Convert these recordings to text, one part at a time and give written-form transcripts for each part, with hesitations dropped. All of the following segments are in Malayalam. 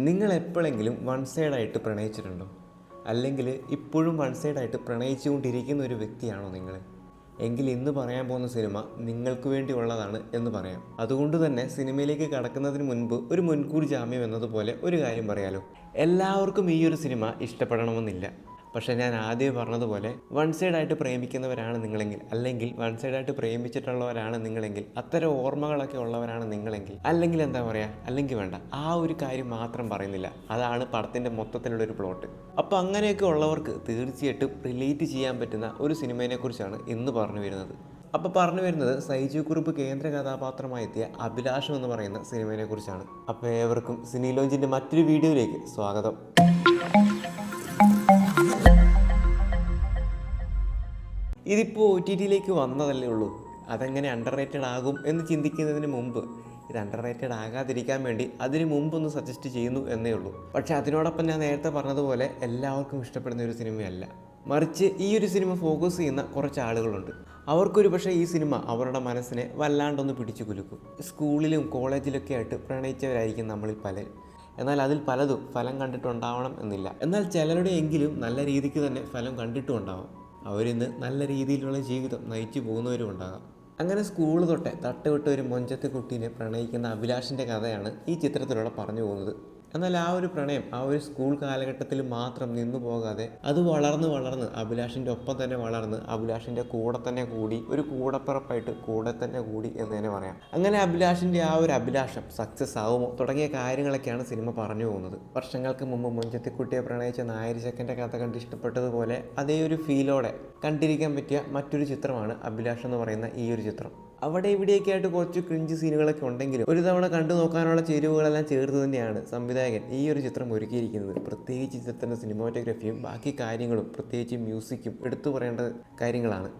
നിങ്ങൾ എപ്പോഴെങ്കിലും വൺ സൈഡായിട്ട് പ്രണയിച്ചിട്ടുണ്ടോ? അല്ലെങ്കിൽ ഇപ്പോഴും വൺ സൈഡായിട്ട് പ്രണയിച്ചുകൊണ്ടിരിക്കുന്ന ഒരു വ്യക്തിയാണോ നിങ്ങൾ? എങ്കിൽ ഇന്ന് പറയാൻ പോകുന്ന സിനിമ നിങ്ങൾക്ക് വേണ്ടിയുള്ളതാണ് എന്ന് പറയാം. അതുകൊണ്ട് തന്നെ സിനിമയിലേക്ക് കടക്കുന്നതിന് മുൻപ് ഒരു മുൻകൂർ ജാമ്യം എന്നതുപോലെ ഒരു കാര്യം പറയാലോ. എല്ലാവർക്കും ഈ ഒരു സിനിമ ഇഷ്ടപ്പെടണമെന്നില്ല. പക്ഷേ ഞാൻ ആദ്യം പറഞ്ഞതുപോലെ വൺ സൈഡായിട്ട് പ്രേമിക്കുന്നവരാണ് നിങ്ങളെങ്കിൽ, അല്ലെങ്കിൽ വൺ സൈഡായിട്ട് പ്രേമിച്ചിട്ടുള്ളവരാണ് നിങ്ങളെങ്കിൽ, അത്തരം ഓർമ്മകളൊക്കെ ഉള്ളവരാണ് നിങ്ങളെങ്കിൽ, അല്ലെങ്കിൽ എന്താ പറയുക, അല്ലെങ്കിൽ വേണ്ട, ആ ഒരു കാര്യം മാത്രം പറയുന്നില്ല. അതാണ് പടത്തിൻ്റെ മൊത്തത്തിലുള്ളൊരു പ്ലോട്ട്. അപ്പോൾ അങ്ങനെയൊക്കെ ഉള്ളവർക്ക് തീർച്ചയായിട്ടും റിലേറ്റ് ചെയ്യാൻ പറ്റുന്ന ഒരു സിനിമയെക്കുറിച്ചാണ് ഇന്ന് പറഞ്ഞു വരുന്നത്. അപ്പോൾ പറഞ്ഞു വരുന്നത് സൈജു കുറുപ്പ് കേന്ദ്ര കഥാപാത്രമായി എത്തിയ അഭിലാഷം എന്ന് പറയുന്ന സിനിമയെക്കുറിച്ചാണ്. അപ്പോൾ ഏവർക്കും സിനി ലോഞ്ചിൻ്റെ മറ്റൊരു വീഡിയോയിലേക്ക് സ്വാഗതം. ഇതിപ്പോൾ OTTയിലേക്ക് വന്നതല്ലേ ഉള്ളൂ. അതെങ്ങനെ അണ്ടർ റേറ്റഡ് ആകും എന്ന് ചിന്തിക്കുന്നതിന് മുമ്പ് ഇത് അണ്ടർ റേറ്റഡ് ആകാതിരിക്കാൻ വേണ്ടി അതിന് മുമ്പൊന്ന് സജസ്റ്റ് ചെയ്യുന്നു എന്നേ ഉള്ളൂ. പക്ഷേ അതിനോടൊപ്പം ഞാൻ നേരത്തെ പറഞ്ഞതുപോലെ എല്ലാവർക്കും ഇഷ്ടപ്പെടുന്ന ഒരു സിനിമയല്ല. മറിച്ച് ഈ ഒരു സിനിമ ഫോക്കസ് ചെയ്യുന്ന കുറച്ച് ആളുകളുണ്ട്. അവർക്കൊരു പക്ഷേ ഈ സിനിമ അവരുടെ മനസ്സിനെ വല്ലാണ്ടൊന്ന് പിടിച്ചു കുലുക്കും. സ്കൂളിലും കോളേജിലൊക്കെ ആയിട്ട് പ്രണയിച്ചവരായിരിക്കും നമ്മളിൽ പലരും. എന്നാൽ അതിൽ പലതും ഫലം കണ്ടിട്ടുണ്ടാവണം എന്നില്ല. എന്നാൽ ചിലരുടെ എങ്കിലും നല്ല രീതിക്ക് തന്നെ ഫലം കണ്ടിട്ടും ഉണ്ടാവാം. അവരിന്ന് നല്ല രീതിയിലുള്ള ജീവിതം നയിച്ചു പോകുന്നവരും ഉണ്ടാകാം. അങ്ങനെ സ്കൂൾ തൊട്ടേ തട്ടുവിട്ട ഒരു മൊഞ്ചത്തെ കുട്ടീനെ പ്രണയിക്കുന്ന അഭിലാഷിൻ്റെ കഥയാണ് ഈ ചിത്രത്തിലൂടെ പറഞ്ഞു പോകുന്നത്. എന്നാൽ ആ ഒരു പ്രണയം ആ ഒരു സ്കൂൾ കാലഘട്ടത്തിൽ മാത്രം നിന്നു പോകാതെ അത് വളർന്ന് അഭിലാഷിൻ്റെ ഒപ്പം തന്നെ വളർന്ന് അഭിലാഷിൻ്റെ കൂടെ തന്നെ കൂടി, ഒരു കൂടപ്പിറപ്പായിട്ട് കൂടെ തന്നെ കൂടി എന്ന് തന്നെ പറയാം. അങ്ങനെ അഭിലാഷിൻ്റെ ആ ഒരു അഭിലാഷം സക്സസ് ആവുമോ തുടങ്ങിയ കാര്യങ്ങളൊക്കെയാണ് സിനിമ പറഞ്ഞു പോകുന്നത്. വർഷങ്ങൾക്ക് മുമ്പ് മൊഞ്ചത്തിക്കുട്ടിയെ പ്രണയിച്ച നായരി ചെക്കൻ്റെ കഥ കണ്ട് ഇഷ്ടപ്പെട്ടതുപോലെ അതേ ഒരു ഫീലോടെ കണ്ടിരിക്കാൻ പറ്റിയ മറ്റൊരു ചിത്രമാണ് അഭിലാഷ് എന്ന് പറയുന്ന ഈ ഒരു ചിത്രം. അവിടെ ഇവിടെയൊക്കെ ആയിട്ട് കുറച്ച് ക്രിഞ്ച് സീനുകളൊക്കെ ഉണ്ടെങ്കിലും ഒരു തവണ കണ്ടു നോക്കാനുള്ള ചേരുവകളെല്ലാം ചേർത്ത് തന്നെയാണ് സംവിധായകൻ ഈ ഒരു ചിത്രം ഒരുക്കിയിരിക്കുന്നത്. പ്രത്യേകിച്ച് ചിത്രത്തിൻ്റെ സിനിമാറ്റോഗ്രഫിയും ബാക്കി കാര്യങ്ങളും, പ്രത്യേകിച്ച് മ്യൂസിക്കും എടുത്തു പറയേണ്ട കാര്യങ്ങളാണ്.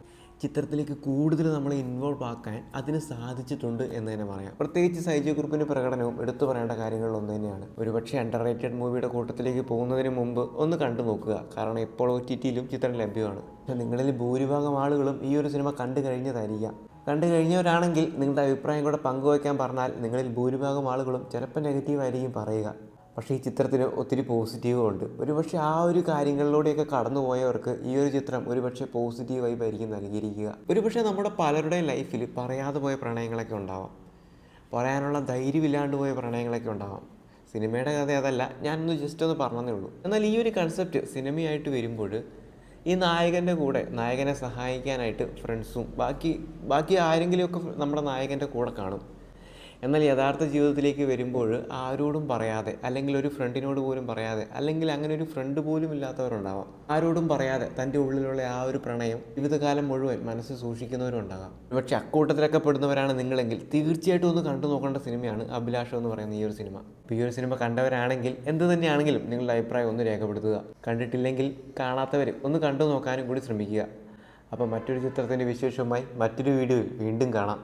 ചിത്രത്തിലേക്ക് കൂടുതൽ നമ്മളെ ഇൻവോൾവ് ആക്കാൻ അതിന് സാധിച്ചിട്ടുണ്ട് എന്ന് തന്നെ പറയാം. പ്രത്യേകിച്ച് സൈജു കുറുപ്പിൻ്റെ പ്രകടനവും എടുത്തു പറയേണ്ട കാര്യങ്ങളിലൊന്നു തന്നെയാണ്. ഒരുപക്ഷെ അണ്ടർ റേറ്റഡ് മൂവിയുടെ കൂട്ടത്തിലേക്ക് പോകുന്നതിന് മുമ്പ് ഒന്ന് കണ്ടു നോക്കുക. കാരണം ഇപ്പോൾ OTTയിലും ചിത്രം ലഭ്യമാണ്. പക്ഷേ നിങ്ങളിൽ ഭൂരിഭാഗം ആളുകളും ഈ ഒരു സിനിമ കണ്ടു കഴിഞ്ഞതായിരിക്കാം. കണ്ടു കഴിഞ്ഞവരാണെങ്കിൽ നിങ്ങളുടെ അഭിപ്രായം കൂടെ പങ്കുവയ്ക്കാൻ പറഞ്ഞാൽ നിങ്ങളിൽ ഭൂരിഭാഗം ആളുകളും ചിലപ്പോൾ നെഗറ്റീവായിരിക്കും പറയുക. പക്ഷേ ഈ ചിത്രത്തിന് ഒത്തിരി പോസിറ്റീവും ഉണ്ട്. ഒരുപക്ഷെ ആ ഒരു കാര്യങ്ങളിലൂടെയൊക്കെ കടന്നു പോയവർക്ക് ഈ ഒരു ചിത്രം ഒരുപക്ഷെ പോസിറ്റീവ് വൈബായിരിക്കും നൽകിയിരിക്കുക. ഒരുപക്ഷെ നമ്മുടെ പലരുടെയും ലൈഫിൽ പറയാതെ പോയ പ്രണയങ്ങളൊക്കെ ഉണ്ടാവാം. പറയാനുള്ള ധൈര്യമില്ലാണ്ട് പോയ പ്രണയങ്ങളൊക്കെ ഉണ്ടാവാം. സിനിമയുടെ കഥ അതല്ല, ഞാനൊന്ന് ജസ്റ്റ് ഒന്ന് പറഞ്ഞതേ ഉള്ളൂ. എന്നാൽ ഈ ഒരു കൺസെപ്റ്റ് സിനിമയായിട്ട് വരുമ്പോൾ ഈ നായകൻ്റെ കൂടെ നായകനെ സഹായിക്കാനായിട്ട് ഫ്രണ്ട്സും ബാക്കി ആരെങ്കിലുമൊക്കെ നമ്മുടെ നായകൻ്റെ കൂടെ കാണും. എന്നാൽ യഥാർത്ഥ ജീവിതത്തിലേക്ക് വരുമ്പോൾ ആരോടും പറയാതെ, അല്ലെങ്കിൽ ഒരു ഫ്രണ്ടിനോട് പോലും പറയാതെ, അല്ലെങ്കിൽ അങ്ങനെ ഒരു ഫ്രണ്ട് പോലും ഇല്ലാത്തവരുണ്ടാവാം. ആരോടും പറയാതെ തൻ്റെ ഉള്ളിലുള്ള ആ ഒരു പ്രണയം ജീവിതകാലം മുഴുവൻ മനസ്സിൽ സൂക്ഷിക്കുന്നവരുണ്ടാകാം. പക്ഷേ അക്കൂട്ടത്തിലൊക്കെ പെടുന്നവരാണ് നിങ്ങളെങ്കിൽ തീർച്ചയായിട്ടും ഒന്ന് കണ്ടു നോക്കേണ്ട സിനിമയാണ് അഭിലാഷം എന്ന് പറയുന്ന ഈ ഒരു സിനിമ. അപ്പോൾ ഈ ഒരു സിനിമ കണ്ടവരാണെങ്കിൽ എന്ത് തന്നെയാണെങ്കിലും നിങ്ങളുടെ അഭിപ്രായം ഒന്ന് രേഖപ്പെടുത്തുക. കണ്ടിട്ടില്ലെങ്കിൽ കാണാത്തവർ ഒന്ന് കണ്ടു നോക്കാനും കൂടി ശ്രമിക്കുക. അപ്പോൾ മറ്റൊരു ചിത്രത്തിൻ്റെ വിശേഷവുമായി മറ്റൊരു വീഡിയോയിൽ വീണ്ടും കാണാം.